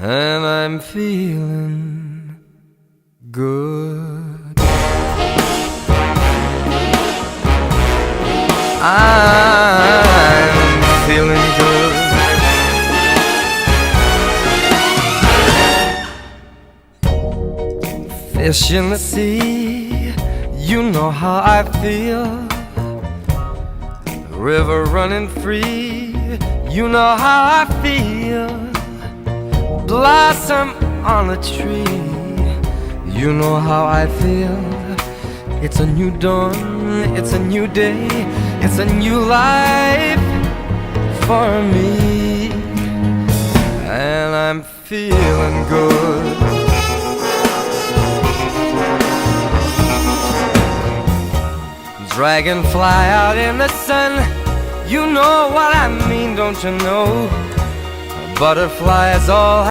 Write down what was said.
and I'm feeling good. I'm feeling good. Fish in the sea, you know how I feel. River running free, you know how I feel. Blossom on a tree, you know how I feel. It's a new dawn, it's a new day, it's a new life for me, and I'm feeling good. Dragonfly out in the sun, you know what I mean, don't you know? Butterflies all